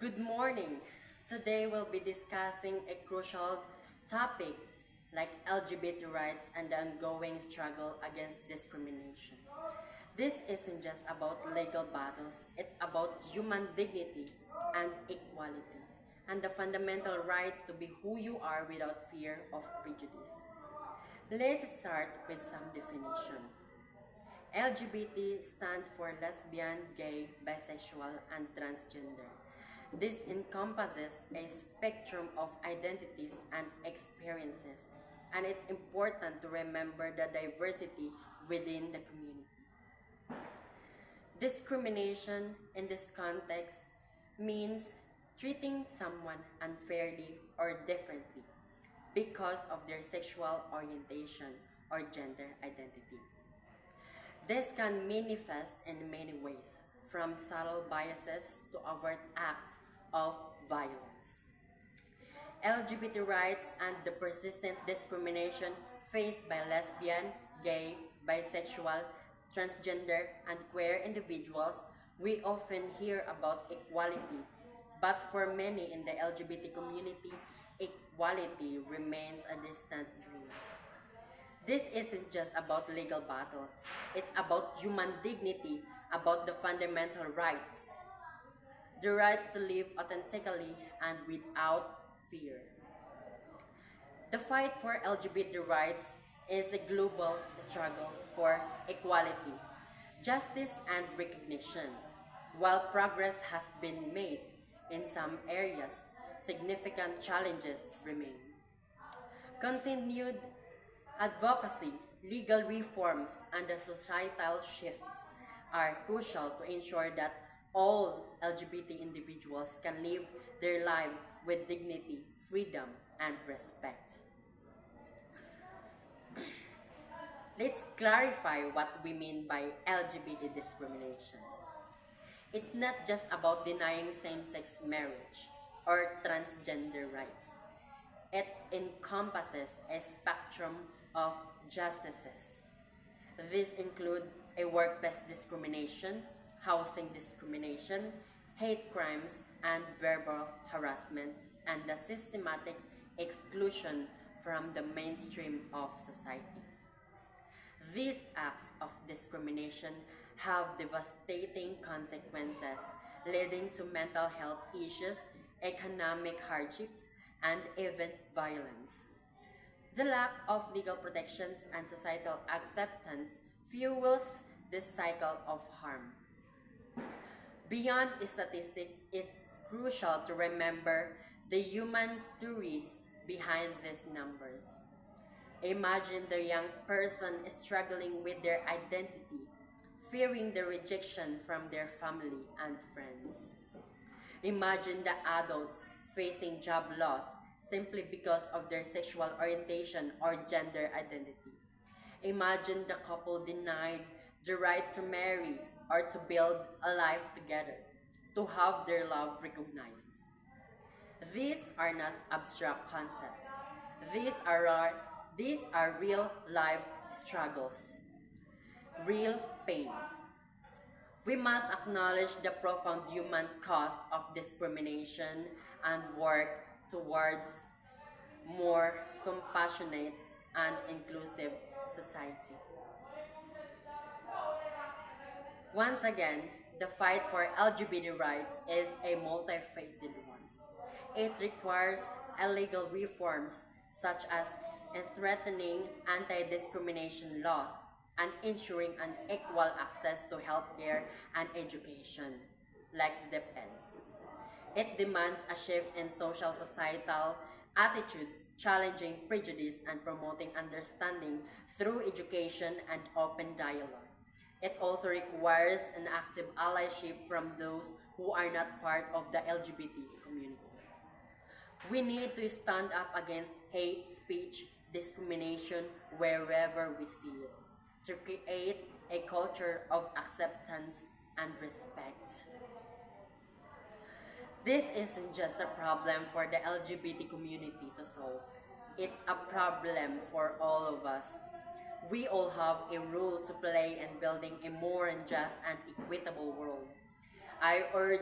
Good morning. Today we'll be discussing a crucial topic like LGBT rights and the ongoing struggle against discrimination. This isn't just about legal battles, it's about human dignity and equality and the fundamental rights to be who you are without fear of prejudice. Let's start with some definition. LGBT stands for lesbian, gay, bisexual, and transgender. This encompasses a spectrum of identities and experiences, and it's important to remember the diversity within the community. Discrimination in this context means treating someone unfairly or differently because of their sexual orientation or gender identity. This can manifest in many ways, from subtle biases to overt acts of violence. LGBT rights and the persistent discrimination faced by lesbian, gay, bisexual, transgender, and queer individuals, we often hear about equality, but for many in the LGBT community, equality remains a distant dream. This isn't just about legal battles, it's about human dignity, about the fundamental rights. The rights to live authentically and without fear. The fight for LGBT rights is a global struggle for equality, justice, and recognition. While progress has been made in some areas, significant challenges remain. Continued advocacy, legal reforms, and the societal shift are crucial to ensure that all LGBT individuals can live their life with dignity, freedom, and respect. Let's clarify what we mean by LGBT discrimination. It's not just about denying same-sex marriage or transgender rights. It encompasses a spectrum of justices. These include a workplace discrimination, housing discrimination, hate crimes, and verbal harassment, and the systematic exclusion from the mainstream of society. These acts of discrimination have devastating consequences, leading to mental health issues, economic hardships, and even violence. The lack of legal protections and societal acceptance fuels this cycle of harm. Beyond statistics, it's crucial to remember the human stories behind these numbers. Imagine the young person struggling with their identity, fearing the rejection from their family and friends. Imagine the adults facing job loss simply because of their sexual orientation or gender identity. Imagine the couple denied the right to marry or to build a life together, to have their love recognized. These are not abstract concepts. These are real life struggles, real pain. We must acknowledge the profound human cost of discrimination and work towards more compassionate and inclusive society. Once again, the fight for LGBT rights is a multifaceted one. It requires legal reforms such as strengthening anti-discrimination laws and ensuring an equal access to healthcare and education, like the PEN. It demands a shift in social societal attitudes, challenging prejudice and promoting understanding through education and open dialogue. It also requires an active allyship from those who are not part of the LGBT community. We need to stand up against hate speech, discrimination wherever we see it, to create a culture of acceptance and respect. This isn't just a problem for the LGBT community to solve. It's a problem for all of us. We all have a role to play in building a more just and equitable world. I urge